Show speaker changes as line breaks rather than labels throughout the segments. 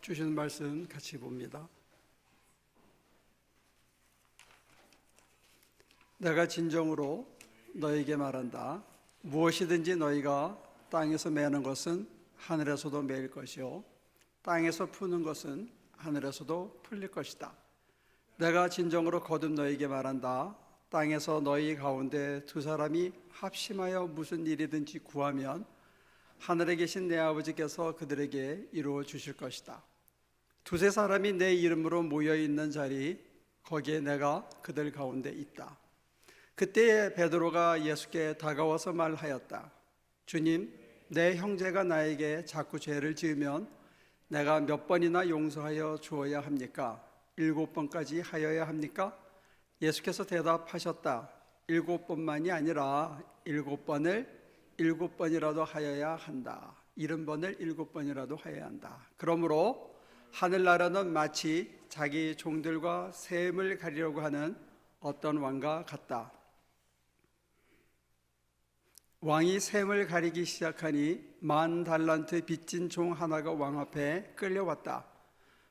주신 말씀 같이 봅니다. 내가 진정으로 너에게 말한다. 무엇이든지 너희가 땅에서 매는 것은 하늘에서도 매일 것이요 땅에서 푸는 것은 하늘에서도 풀릴 것이다. 내가 진정으로 거듭 너에게 말한다. 땅에서 너희 가운데 두 사람이 합심하여 무슨 일이든지 구하면 하늘에 계신 내 아버지께서 그들에게 이루어 주실 것이다. 두세 사람이 내 이름으로 모여 있는 자리, 거기에 내가 그들 가운데 있다. 그때에 베드로가 예수께 다가와서 말하였다. 주님, 내 형제가 나에게 자꾸 죄를 지으면 내가 몇 번이나 용서하여 주어야 합니까? 7번까지 하여야 합니까? 예수께서 대답하셨다. 7번만이 아니라 7번을 7번이라도 하여야 한다. 70번을 7번이라도 하여야 한다. 그러므로 하늘나라는 마치 자기 종들과 셈을 가리려고 하는 어떤 왕과 같다. 왕이 셈을 가리기 시작하니 10,000달란트 빚진 종 하나가 왕 앞에 끌려왔다.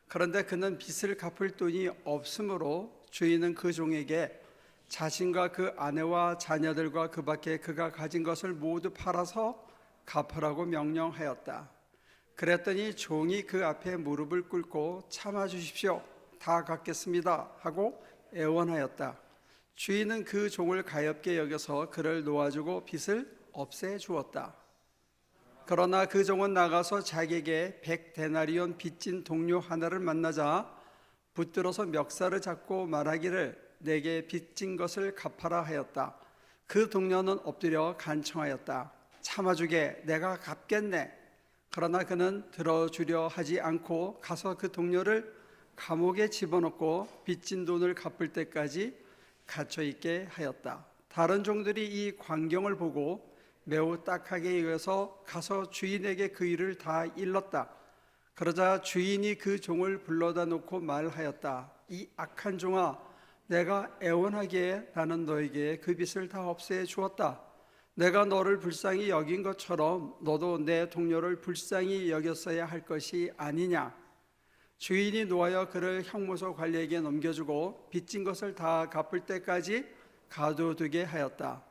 그런데 그는 빚을 갚을 돈이 없으므로 주인은 그 종에게 자신과 그 아내와 자녀들과 그 밖에 그가 가진 것을 모두 팔아서 갚으라고 명령하였다. 그랬더니 종이 그 앞에 무릎을 꿇고 참아 주십시오. 다 갚겠습니다 하고 애원하였다. 주인은 그 종을 가엾게 여겨서 그를 놓아주고 빚을 없애주었다. 그러나 그 종은 나가서 자기에게 100데나리온 빚진 동료 하나를 만나자 붙들어서 멱살을 잡고 말하기를 내게 빚진 것을 갚아라 하였다. 그 동료는 엎드려 간청하였다. 참아주게, 내가 갚겠네. 그러나 그는 들어주려 하지 않고 가서 그 동료를 감옥에 집어넣고 빚진 돈을 갚을 때까지 갇혀있게 하였다. 다른 종들이 이 광경을 보고 매우 딱하게 여겨서 가서 주인에게 그 일을 다 일렀다. 그러자 주인이 그 종을 불러다 놓고 말하였다. 이 악한 종아, 내가 애원하기에 나는 너에게 그 빚을 다 없애 주었다. 내가 너를 불쌍히 여긴 것처럼 너도 내 동료를 불쌍히 여겼어야 할 것이 아니냐. 주인이 노하여 그를 형무소 관리에게 넘겨주고 빚진 것을 다 갚을 때까지 가둬두게 하였다.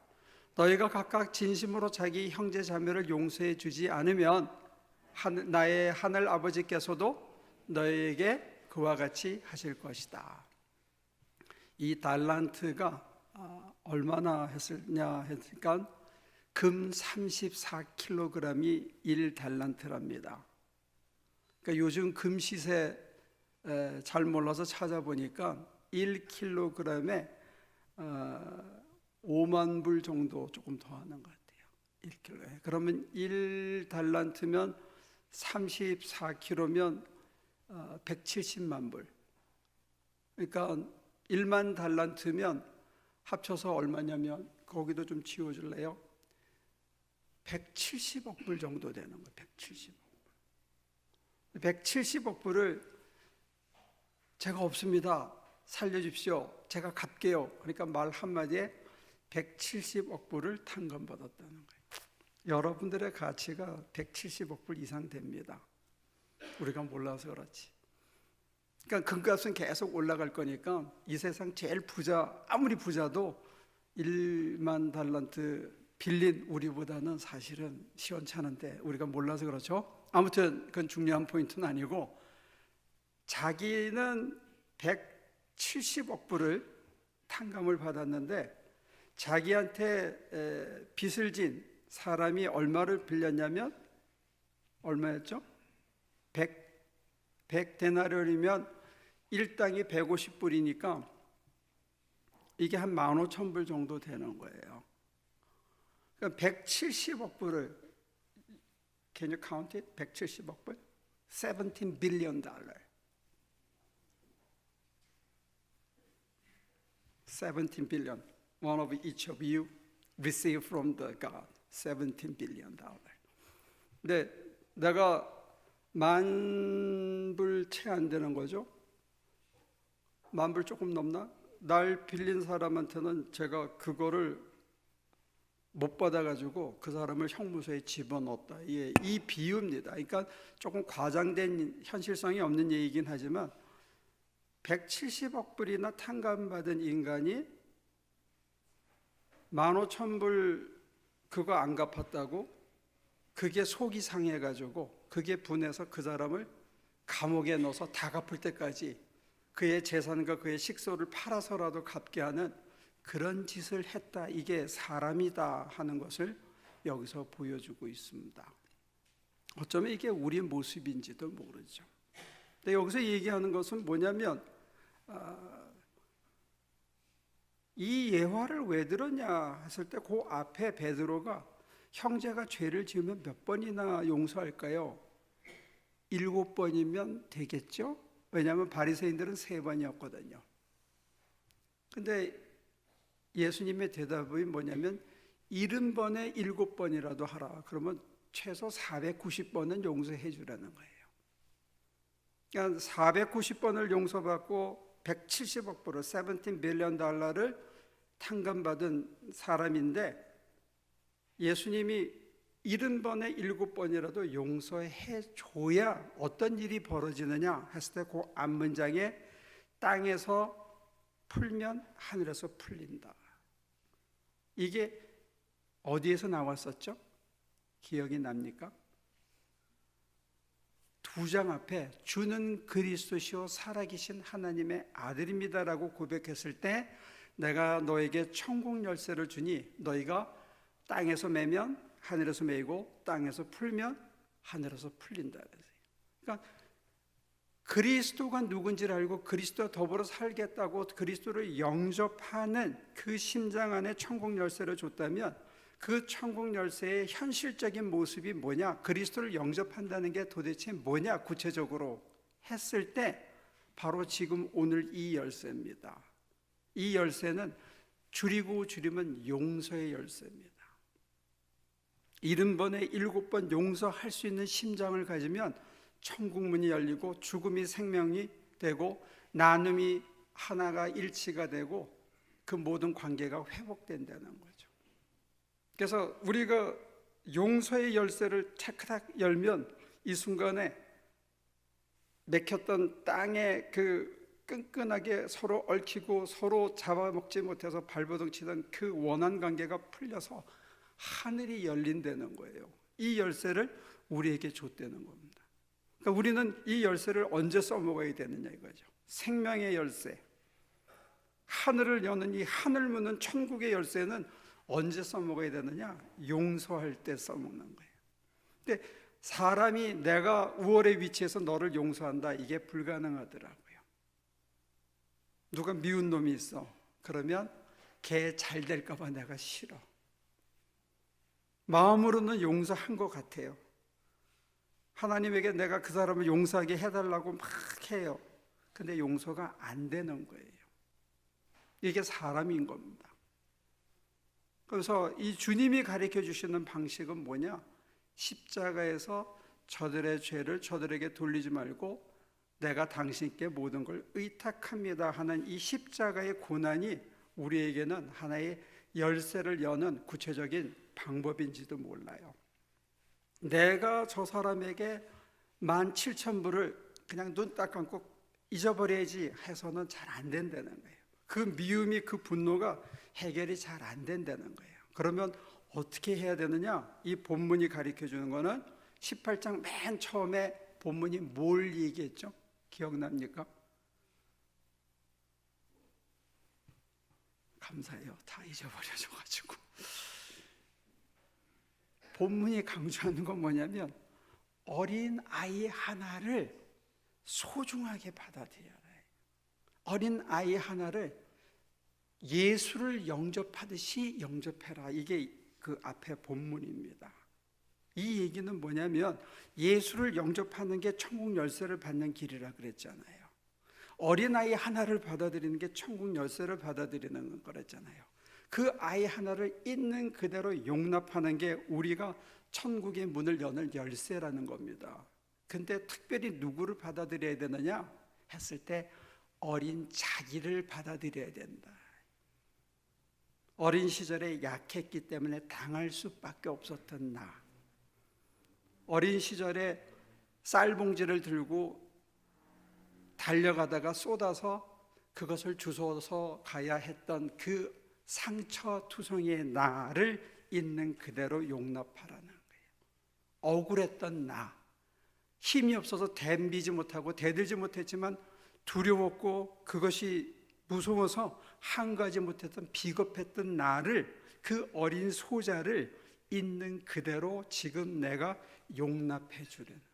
너희가 각각 진심으로 자기 형제 자매를 용서해 주지 않으면 나의 하늘 아버지께서도 너희에게 그와 같이 하실 것이다. 이 달란트가 얼마나 했느냐 했으니까 금 34kg이 1달란트랍니다. 그러니까 요즘 금 시세 잘 몰라서 찾아보니까 1kg에 5만 불 정도 조금 더 하는 것 같아요. 1kg에. 그러면 1달란트면 34kg면 170만 불. 그러니까 1만 달란트면 합쳐서 얼마냐면 거기도 좀 지워줄래요? 170억 불 정도 되는 거예요. 170억 불. 170억 불을 제가 없습니다. 살려주십시오. 제가 갚게요. 그러니까 말 한마디에 170억 불을 탕감받았다는 거예요. 여러분들의 가치가 170억 불 이상 됩니다. 우리가 몰라서 그렇지. 그러니까 금값은 계속 올라갈 거니까 이 세상 제일 부자, 아무리 부자도 1만 달란트 빌린 우리보다는 사실은 시원찮은데 우리가 몰라서 그렇죠. 아무튼 그건 중요한 포인트는 아니고, 자기는 170억 불을 탕감을 받았는데 자기한테 빚을 진 사람이 얼마를 빌렸냐면 얼마였죠? 100데나리온이면 1당이 150불이니까 이게 한 15,000불 정도 되는 거예요. 그러니까 170억 불을, can you count it? 170억 불? 17 billion dollar. 17 billion. One of each of you receive from the God. 17 billion dollar. 근데 내가 10,000불 채 안 되는 거죠? 10,000불 조금 넘나? 날 빌린 사람한테는 제가 그거를 못 받아가지고 그 사람을 형무소에 집어넣었다. 이 비유입니다. 그러니까 조금 과장된 현실성이 없는 얘기긴 하지만 170억 불이나 탕감받은 인간이 15,000불 그거 안 갚았다고 그게 속이 상해가지고 그게 분해서 그 사람을 감옥에 넣어서 다 갚을 때까지 그의 재산과 그의 식소를 팔아서라도 갚게 하는 그런 짓을 했다. 이게 사람이다 하는 것을 여기서 보여주고 있습니다. 어쩌면 이게 우리 모습인지도 모르죠. 근데 여기서 얘기하는 것은 뭐냐면 이 예화를 왜 들었냐 했을 때 그 앞에 베드로가 형제가 죄를 지으면 몇 번이나 용서할까요? 7번이면 되겠죠? 왜냐하면 바리새인들은 3번이었거든요. 근데 예수님의 대답이 뭐냐면 70번에 7번이라도 하라. 그러면 최소 490번은 용서해 주라는 거예요. 그러니까 490번을 용서받고 170억 불을 17 빌리언 달러를 탕감받은 사람인데 예수님이 70번에 7번이라도 용서해 줘야 어떤 일이 벌어지느냐 했을 때 그 앞문장에 땅에서 풀면 하늘에서 풀린다. 이게 어디에서 나왔었죠? 기억이 납니까? 2장 앞에 주는 그리스도시요 살아계신 하나님의 아들입니다라고 고백했을 때 내가 너에게 천국 열쇠를 주니 너희가 땅에서 매면 하늘에서 매이고 땅에서 풀면 하늘에서 풀린다. 그러니까 그리스도가 누군지를 알고 그리스도와 더불어 살겠다고 그리스도를 영접하는 그 심장 안에 천국 열쇠를 줬다면 그 천국 열쇠의 현실적인 모습이 뭐냐, 그리스도를 영접한다는 게 도대체 뭐냐 구체적으로 했을 때 바로 지금 오늘 이 열쇠입니다. 이 열쇠는 줄이고 줄이면 용서의 열쇠입니다. 70번에 7번 용서할 수 있는 심장을 가지면 천국 문이 열리고 죽음이 생명이 되고 나눔이 하나가 일치가 되고 그 모든 관계가 회복된다는 거죠. 그래서 우리가 용서의 열쇠를 차크닥 열면 이 순간에 맥혔던 땅에 그 끈끈하게 서로 얽히고 서로 잡아먹지 못해서 발버둥 치던 그 원한 관계가 풀려서 하늘이 열린다는 거예요. 이 열쇠를 우리에게 줬다는 겁니다. 그러니까 우리는 이 열쇠를 언제 써먹어야 되느냐 이거죠. 생명의 열쇠, 하늘을 여는 이 하늘 무는 천국의 열쇠는 언제 써먹어야 되느냐? 용서할 때 써먹는 거예요. 근데 사람이 내가 우월의 위치에서 너를 용서한다, 이게 불가능하더라고요. 누가 미운 놈이 있어. 그러면 걔 잘 될까 봐 내가 싫어. 마음으로는 용서한 것 같아요. 하나님에게 내가 그 사람을 용서하게 해달라고 막 해요. 근데 용서가 안 되는 거예요. 이게 사람인 겁니다. 그래서 이 주님이 가르쳐 주시는 방식은 뭐냐? 십자가에서 저들의 죄를 저들에게 돌리지 말고 내가 당신께 모든 걸 의탁합니다 하는 이 십자가의 고난이 우리에게는 하나의 열쇠를 여는 구체적인 방법인지도 몰라요. 내가 저 사람에게 17,000불을 그냥 눈 딱 감고 잊어버려야지 해서는 잘 안 된다는 거예요. 그 미움이, 그 분노가 해결이 잘 안 된다는 거예요. 그러면 어떻게 해야 되느냐? 이 본문이 가르쳐 주는 거는 18장 맨 처음에 본문이 뭘 얘기했죠? 기억납니까? 감사해요. 다 잊어버려져가지고. 본문이 강조하는 건 뭐냐면 어린 아이 하나를 소중하게 받아들여라. 어린 아이 하나를 예수를 영접하듯이 영접해라. 이게 그 앞에 본문입니다. 이 얘기는 뭐냐면 예수를 영접하는 게 천국 열쇠를 받는 길이라 그랬잖아요. 어린아이 하나를 받아들이는 게 천국 열쇠를 받아들이는 거랬잖아요. 그 아이 하나를 있는 그대로 용납하는 게 우리가 천국의 문을 여는 열쇠라는 겁니다. 근데 특별히 누구를 받아들여야 되느냐 했을 때 어린 자기를 받아들여야 된다. 어린 시절에 약했기 때문에 당할 수밖에 없었던 나, 어린 시절에 쌀봉지를 들고 달려가다가 쏟아서 그것을 주워서 가야 했던 그 상처투성이의 나를 있는 그대로 용납하라는 거예요. 억울했던 나, 힘이 없어서 댐비지 못하고 대들지 못했지만 두려웠고 그것이 무서워서 한가지 못했던 비겁했던 나를, 그 어린 소자를 있는 그대로 지금 내가 용납해 주려는 거예요.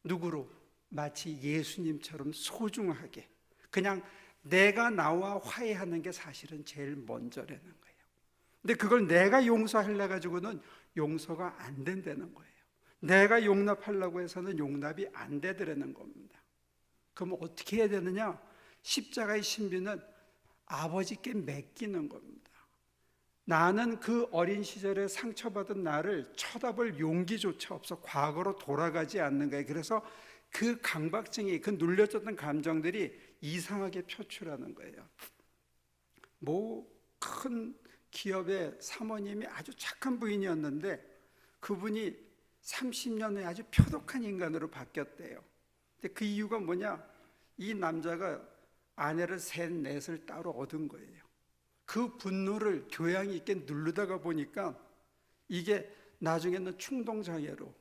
누구로? 마치 예수님처럼 소중하게, 그냥 내가 나와 화해하는 게 사실은 제일 먼저라는 거예요. 근데 그걸 내가 용서하려 가지고는 용서가 안 된다는 거예요. 내가 용납하려고 해서는 용납이 안 되더라는 겁니다. 그럼 어떻게 해야 되느냐? 십자가의 신비는 아버지께 맡기는 겁니다. 나는 그 어린 시절에 상처받은 나를 쳐다볼 용기조차 없어 과거로 돌아가지 않는 거예요. 그래서 그 강박증이, 그 눌려졌던 감정들이 이상하게 표출하는 거예요. 큰 기업의 사모님이 아주 착한 부인이었는데 그분이 30년 후에 아주 표독한 인간으로 바뀌었대요. 근데 그 이유가 뭐냐? 이 남자가 아내를 셋 넷을 따로 얻은 거예요. 그 분노를 교양 있게 누르다가 보니까 이게 나중에는 충동장애로,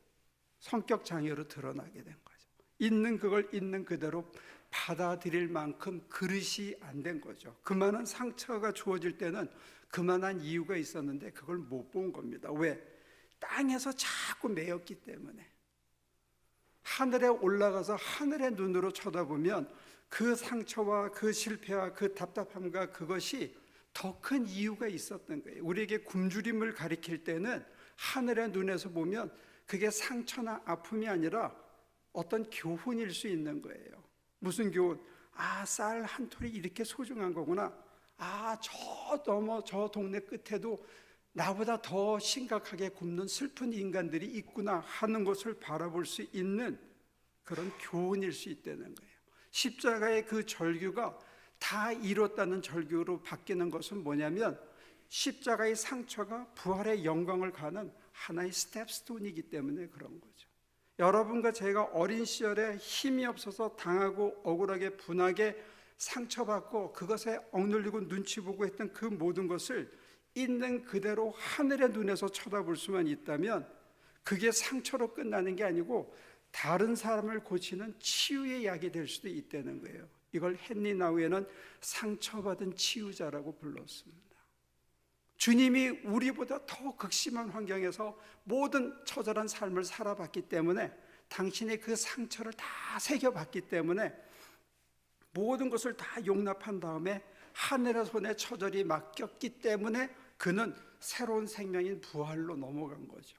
성격장애로 드러나게 된 거죠. 있는 그걸 있는 그대로 받아들일 만큼 그릇이 안 된 거죠. 그만한 상처가 주어질 때는 그만한 이유가 있었는데 그걸 못 본 겁니다. 왜? 땅에서 자꾸 매였기 때문에. 하늘에 올라가서 하늘의 눈으로 쳐다보면 그 상처와 그 실패와 그 답답함과 그것이 더 큰 이유가 있었던 거예요. 우리에게 굶주림을 가리킬 때는 하늘의 눈에서 보면 그게 상처나 아픔이 아니라 어떤 교훈일 수 있는 거예요. 무슨 교훈? 쌀 한 톨이 이렇게 소중한 거구나. 저 동네 끝에도 나보다 더 심각하게 굶는 슬픈 인간들이 있구나 하는 것을 바라볼 수 있는 그런 교훈일 수 있다는 거예요. 십자가의 그 절규가 다 이뤘다는 절규로 바뀌는 것은 뭐냐면 십자가의 상처가 부활의 영광을 가는 하나의 스텝스톤이기 때문에 그런 거죠. 여러분과 제가 어린 시절에 힘이 없어서 당하고 억울하게 분하게 상처받고 그것에 억눌리고 눈치 보고 했던 그 모든 것을 있는 그대로 하늘의 눈에서 쳐다볼 수만 있다면 그게 상처로 끝나는 게 아니고 다른 사람을 고치는 치유의 약이 될 수도 있다는 거예요. 이걸 헨리 나우에는 상처받은 치유자라고 불렀습니다. 주님이 우리보다 더 극심한 환경에서 모든 처절한 삶을 살아봤기 때문에 당신의 그 상처를 다 새겨봤기 때문에 모든 것을 다 용납한 다음에 하늘의 손에 처절히 맡겼기 때문에 그는 새로운 생명인 부활로 넘어간 거죠.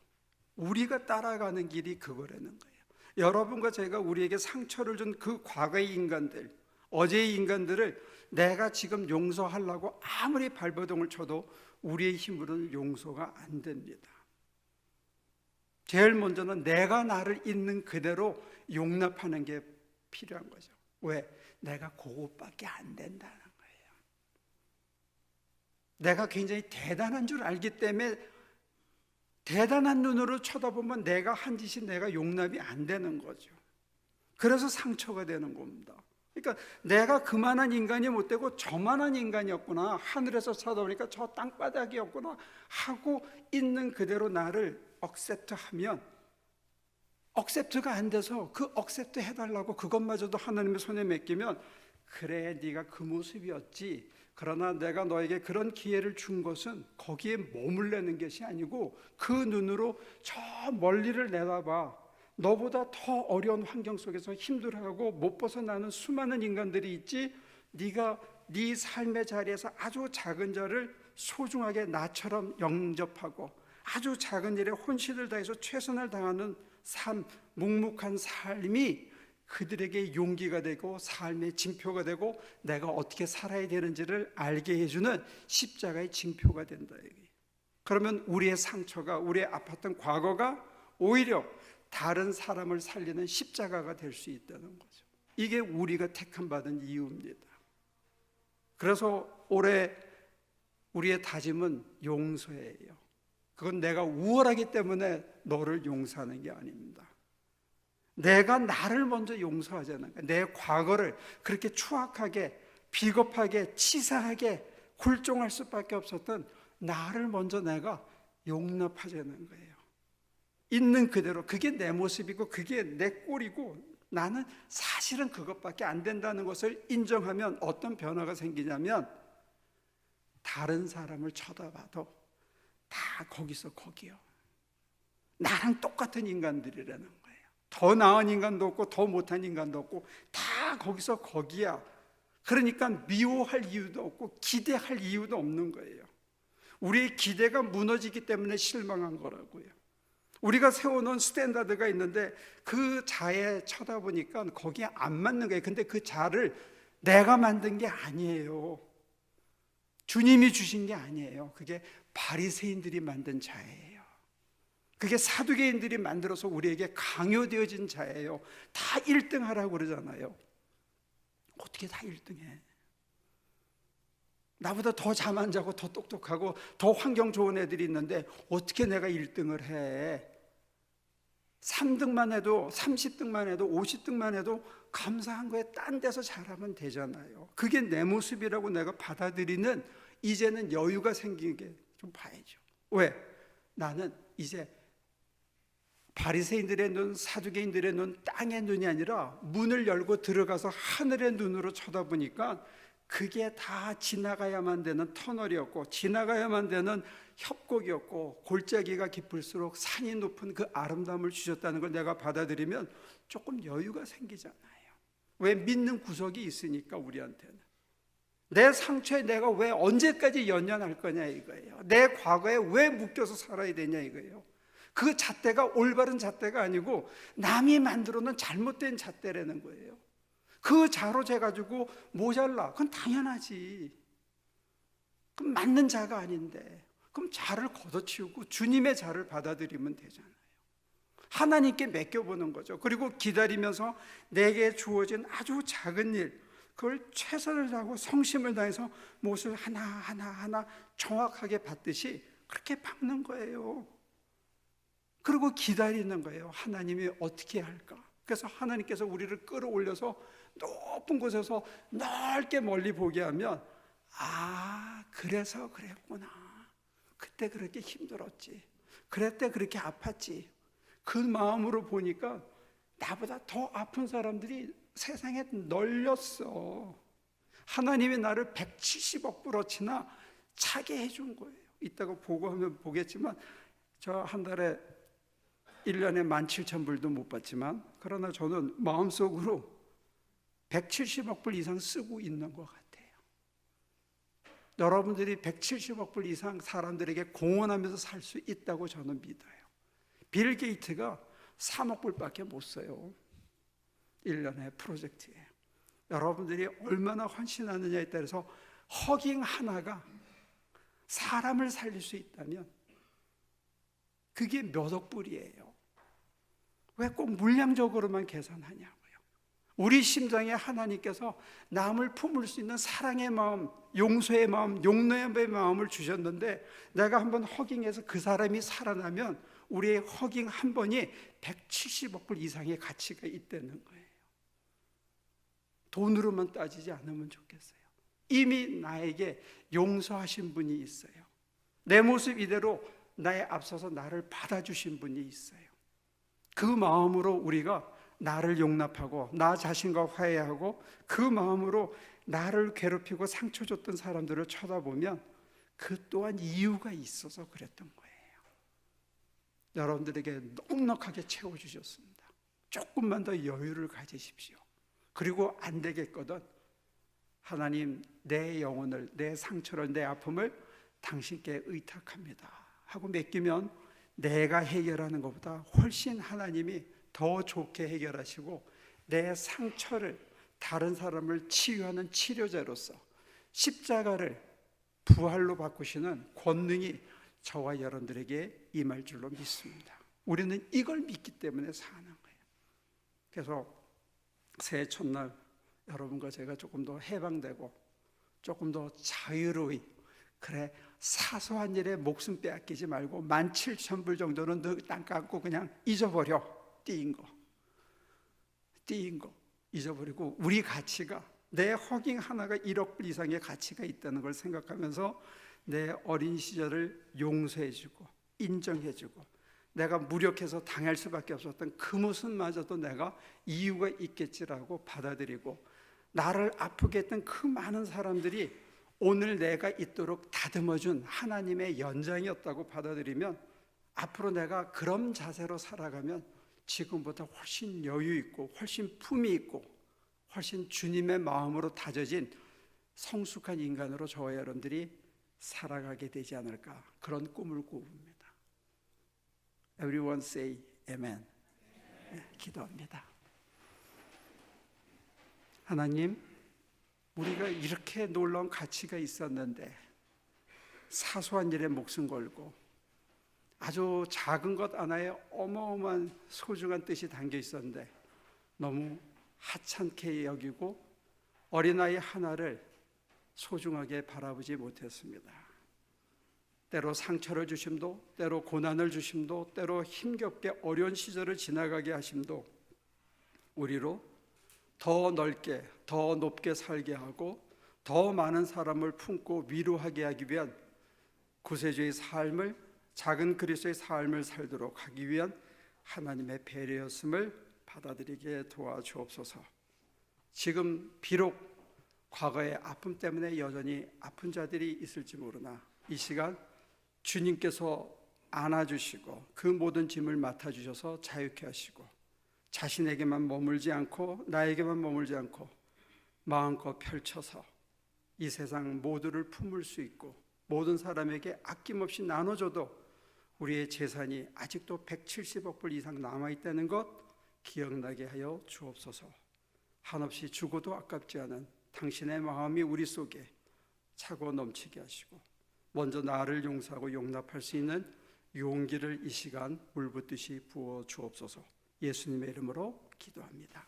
우리가 따라가는 길이 그거라는 거예요. 여러분과 제가 우리에게 상처를 준 그 과거의 인간들, 어제의 인간들을 내가 지금 용서하려고 아무리 발버둥을 쳐도 우리의 힘으로는 용서가 안 됩니다. 제일 먼저는 내가 나를 있는 그대로 용납하는 게 필요한 거죠. 왜? 내가 그것밖에 안 된다는 거예요. 내가 굉장히 대단한 줄 알기 때문에 대단한 눈으로 쳐다보면 내가 한 짓이 내가 용납이 안 되는 거죠. 그래서 상처가 되는 겁니다. 그러니까 내가 그만한 인간이 못 되고 저만한 인간이었구나, 하늘에서 쳐다보니까 저 땅바닥이었구나 하고 있는 그대로 나를 억셉트하면, 억셉트가 안 돼서 그 억셉트 해달라고 그것마저도 하나님의 손에 맡기면, 그래 네가 그 모습이었지, 그러나 내가 너에게 그런 기회를 준 것은 거기에 머물려는 것이 아니고 그 눈으로 저 멀리를 내다봐. 너보다 더 어려운 환경 속에서 힘들어하고 못 벗어나는 수많은 인간들이 있지, 네가 네 삶의 자리에서 아주 작은 자를 소중하게 나처럼 영접하고 아주 작은 일에 혼신을 다해서 최선을 다하는 삶, 묵묵한 삶이 그들에게 용기가 되고 삶의 징표가 되고 내가 어떻게 살아야 되는지를 알게 해주는 십자가의 징표가 된다. 그러면 우리의 상처가, 우리의 아팠던 과거가 오히려 다른 사람을 살리는 십자가가 될 수 있다는 거죠. 이게 우리가 택함 받은 이유입니다. 그래서 올해 우리의 다짐은 용서예요. 그건 내가 우월하기 때문에 너를 용서하는 게 아닙니다. 내가 나를 먼저 용서하자는 거예요. 내 과거를 그렇게 추악하게, 비겁하게, 치사하게 굴종할 수밖에 없었던 나를 먼저 내가 용납하자는 거예요. 있는 그대로, 그게 내 모습이고 그게 내 꼴이고 나는 사실은 그것밖에 안 된다는 것을 인정하면 어떤 변화가 생기냐면, 다른 사람을 쳐다봐도 다 거기서 거기요. 나랑 똑같은 인간들이라는 거예요. 더 나은 인간도 없고 더 못한 인간도 없고 다 거기서 거기야. 그러니까 미워할 이유도 없고 기대할 이유도 없는 거예요. 우리의 기대가 무너지기 때문에 실망한 거라고요. 우리가 세워놓은 스탠다드가 있는데 그 자에 쳐다보니까 거기에 안 맞는 거예요. 근데 그 자를 내가 만든 게 아니에요. 주님이 주신 게 아니에요. 그게 바리새인들이 만든 자예요. 그게 사두개인들이 만들어서 우리에게 강요되어진 자예요. 다 1등 하라고 그러잖아요. 어떻게 다 1등해? 나보다 더 잠 안 자고 더 똑똑하고 더 환경 좋은 애들이 있는데 어떻게 내가 1등을 해? 3등만 해도, 30등만 해도, 50등만 해도 감사한 거에 딴 데서 잘하면 되잖아요. 그게 내 모습이라고 내가 받아들이는 이제는 여유가 생기게 좀 봐야죠. 왜? 나는 이제 바리새인들의 눈, 사두개인들의 눈, 땅의 눈이 아니라 문을 열고 들어가서 하늘의 눈으로 쳐다보니까 그게 다 지나가야만 되는 터널이었고 지나가야만 되는 협곡이었고 골짜기가 깊을수록 산이 높은 그 아름다움을 주셨다는 걸 내가 받아들이면 조금 여유가 생기잖아요. 왜? 믿는 구석이 있으니까. 우리한테는 내 상처에 내가 왜 언제까지 연연할 거냐 이거예요. 내 과거에 왜 묶여서 살아야 되냐 이거예요. 그 잣대가 올바른 잣대가 아니고 남이 만들어 놓은 잘못된 잣대라는 거예요. 그 자로 재가지고 모자라, 그건 당연하지. 그럼 맞는 자가 아닌데, 그럼 자를 걷어치우고 주님의 자를 받아들이면 되잖아요. 하나님께 맡겨보는 거죠. 그리고 기다리면서 내게 주어진 아주 작은 일, 그걸 최선을 다하고 성심을 다해서 못을 하나하나 정확하게 받듯이 그렇게 박는 거예요. 그리고 기다리는 거예요. 하나님이 어떻게 할까? 그래서 하나님께서 우리를 끌어올려서 높은 곳에서 넓게 멀리 보게 하면, 아, 그래서 그랬구나. 그때 그렇게 힘들었지. 그때 그렇게 아팠지. 그 마음으로 보니까 나보다 더 아픈 사람들이 세상에 널렸어. 하나님이 나를 170억 불어치나 차게 해준 거예요. 이따가 보고하면 보겠지만 저 한 달에 1년에 17,000불도 못 받지만, 그러나 저는 마음속으로 170억 불 이상 쓰고 있는 것 같아요. 여러분들이 170억 불 이상 사람들에게 공헌하면서 살 수 있다고 저는 믿어요. 빌 게이츠가 3억 불밖에 못 써요. 1년에 프로젝트에. 여러분들이 얼마나 헌신하느냐에 따라서 허깅 하나가 사람을 살릴 수 있다면 그게 몇 억 불이에요. 왜 꼭 물량적으로만 계산하냐고요. 우리 심장에 하나님께서 남을 품을 수 있는 사랑의 마음, 용서의 마음, 용서의 마음을 주셨는데, 내가 한번 허깅해서 그 사람이 살아나면 우리의 허깅 한 번이 170억 불 이상의 가치가 있다는 거예요. 돈으로만 따지지 않으면 좋겠어요. 이미 나에게 용서하신 분이 있어요. 내 모습 이대로 나에 앞서서 나를 받아주신 분이 있어요. 그 마음으로 우리가 나를 용납하고 나 자신과 화해하고 그 마음으로 나를 괴롭히고 상처 줬던 사람들을 쳐다보면 그 또한 이유가 있어서 그랬던 거예요. 여러분들에게 넉넉하게 채워주셨습니다. 조금만 더 여유를 가지십시오. 그리고 안 되겠거든, 하나님, 내 영혼을, 내 상처를, 내 아픔을 당신께 의탁합니다 하고 맡기면 내가 해결하는 것보다 훨씬 하나님이 더 좋게 해결하시고 내 상처를, 다른 사람을 치유하는 치료자로서 십자가를 부활로 바꾸시는 권능이 저와 여러분들에게 임할 줄로 믿습니다. 우리는 이걸 믿기 때문에 사는 거예요. 그래서 새해 첫날 여러분과 제가 조금 더 해방되고 조금 더 자유로이 그래, 사소한 일에 목숨 빼앗기지 말고 17,000불 정도는 너 땅 갖고 그냥 잊어버려. 띄인 거 잊어버리고, 우리 가치가, 내 허깅 하나가 1억 불 이상의 가치가 있다는 걸 생각하면서 내 어린 시절을 용서해주고 인정해주고, 내가 무력해서 당할 수밖에 없었던 그 모습마저도 내가 이유가 있겠지라고 받아들이고, 나를 아프게 했던 그 많은 사람들이 오늘 내가 있도록 다듬어준 하나님의 연장이었다고 받아들이면, 앞으로 내가 그런 자세로 살아가면 지금보다 훨씬 여유 있고 훨씬 품이 있고 훨씬 주님의 마음으로 다져진 성숙한 인간으로 저와 여러분들이 살아가게 되지 않을까, 그런 꿈을 꾸봅니다. Everyone say amen. 기도합니다. 하나님, 우리가 이렇게 놀라운 가치가 있었는데 사소한 일에 목숨 걸고 아주 작은 것 하나에 어마어마한 소중한 뜻이 담겨 있었는데 너무 하찮게 여기고 어린아이 하나를 소중하게 바라보지 못했습니다. 때로 상처를 주심도, 때로 고난을 주심도, 때로 힘겹게 어려운 시절을 지나가게 하심도 우리로 더 넓게, 더 높게 살게 하고 더 많은 사람을 품고 위로하게 하기 위한 구세주의 삶을, 작은 그리스도의 삶을 살도록 하기 위한 하나님의 배려였음을 받아들이게 도와주옵소서. 지금 비록 과거의 아픔 때문에 여전히 아픈 자들이 있을지 모르나 이 시간 주님께서 안아주시고 그 모든 짐을 맡아주셔서 자유케 하시고 자신에게만 머물지 않고 나에게만 머물지 않고 마음껏 펼쳐서 이 세상 모두를 품을 수 있고 모든 사람에게 아낌없이 나눠줘도 우리의 재산이 아직도 170억 불 이상 남아있다는 것 기억나게 하여 주옵소서. 한없이 주고도 아깝지 않은 당신의 마음이 우리 속에 차고 넘치게 하시고 먼저 나를 용서하고 용납할 수 있는 용기를 이 시간 물붓듯이 부어 주옵소서. 예수님의 이름으로 기도합니다.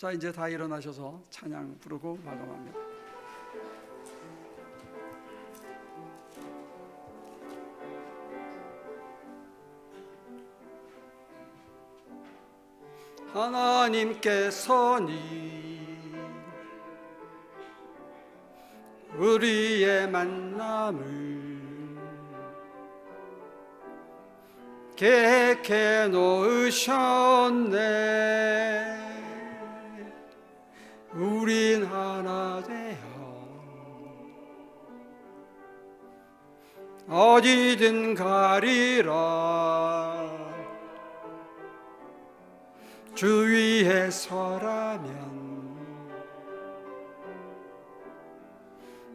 자, 이제 다 일어나셔서 찬양 부르고 마감합니다. 하나님께서니 우리의 만남을 계획해 놓으셨네. 우린 하나 되어 어디든 가리라. 주 위에 서라면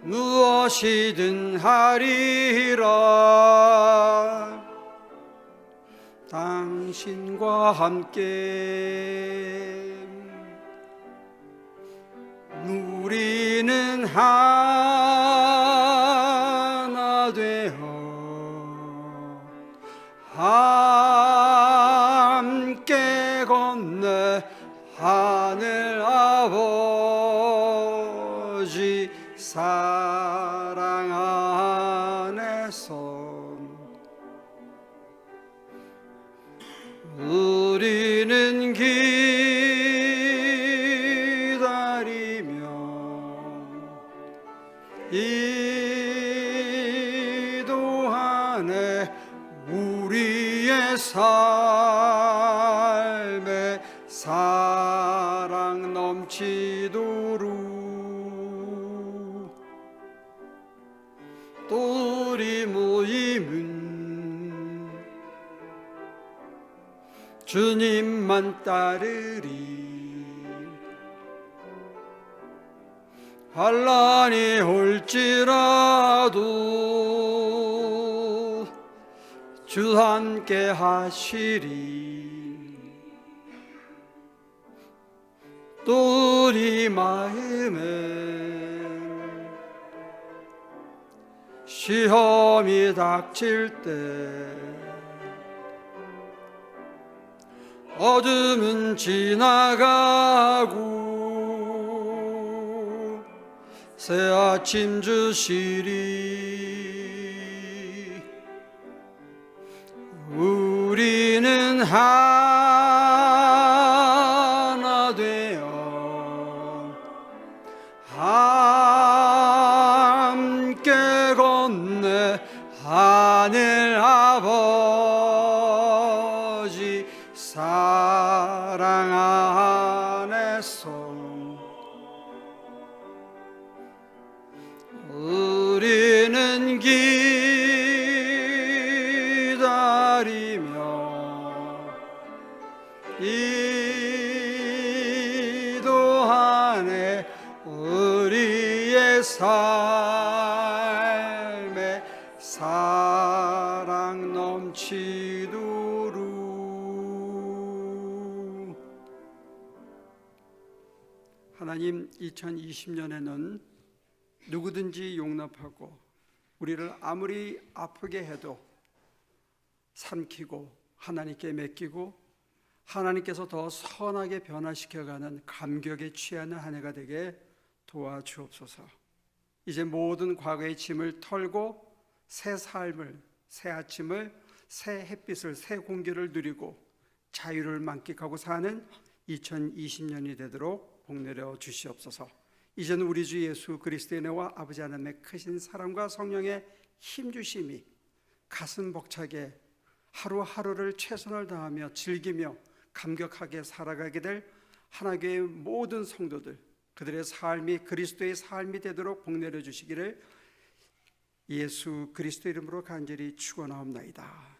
무엇이든 하리라. 당신과 함께 우리는 하나 되어 함께 건네 하늘 아버지 사랑 안에서 우리는 기다리며 이동하네. 우리의 삶에 사랑 넘치도록 또 우리 모임은 주님만 따르리. 환난이 올지라도 주 함께 하시리. 또 우리 마음에 시험이 닥칠 때 어둠은 지나가고 새 아침 주시리. 우리는 하나 되어 함께 건네 하늘 아버지 사랑 안에서 우리는 기다리며 이도하네. 우리의 삶에 사랑 넘치도록. 하나님, 2020년에는 누구든지 용납하고 우리를 아무리 아프게 해도 삼키고 하나님께 맡기고 하나님께서 더 선하게 변화시켜가는 감격에 취하는 한 해가 되게 도와주옵소서. 이제 모든 과거의 짐을 털고 새 삶을, 새 아침을, 새 햇빛을, 새 공기를 누리고 자유를 만끽하고 사는 2020년이 되도록 복내려 주시옵소서. 이제는 우리 주 예수 그리스도의 은혜와 아버지 하나님의 크신 사랑과 성령의 힘주심이 가슴 벅차게 하루하루를 최선을 다하며 즐기며 감격하게 살아가게 될 하나교회의 모든 성도들, 그들의 삶이 그리스도의 삶이 되도록 복내려 주시기를 예수 그리스도 이름으로 간절히 축원하옵나이다.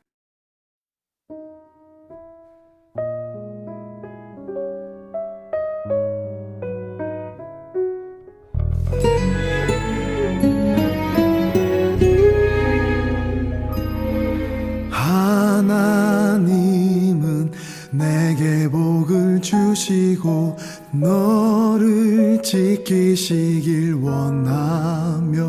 하나님은 내게 복을 주시고 너를 지키시길 원하며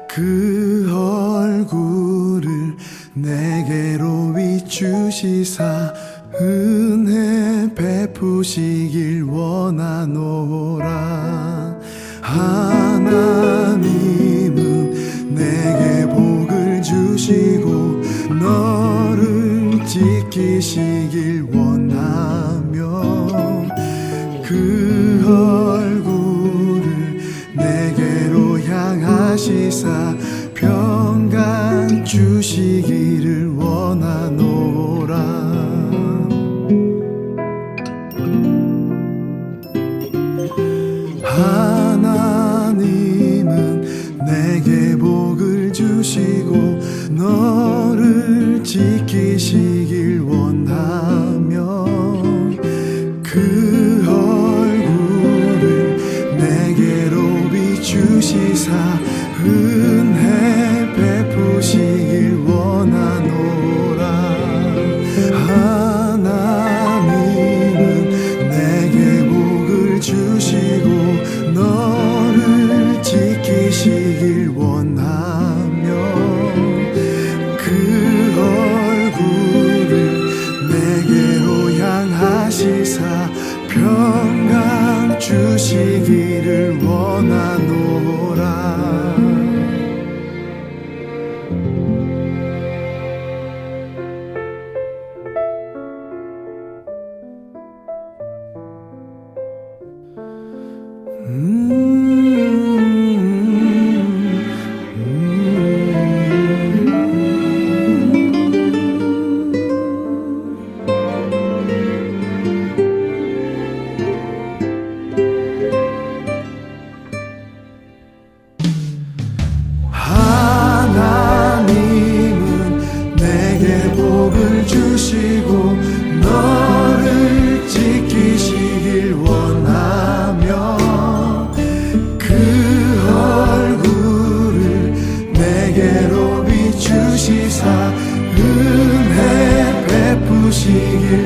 그 얼굴을 내게로 비추시사 은혜 베푸시길 원하노라. 하나님은 내게 복을 주시고 너를 지키시길 원하며 그 얼굴을 내게로 향하시사 평강 주시기를 원하노라. 하나님은 내게 복을 주시고 너를 지키시길 원하며 그 얼굴을 내게로 비추시사 은혜 베푸시길 원하노라. 하나님은 내게 복을 주시고 너를 지키시길 원하며 그 얼굴을 내게로 향하시사 평강 주시기를 원하노라. 하나님은 내게 복을 주시고 너를 지키시길 원하며 그 얼굴을 내게로 비추시사 은혜 베푸시길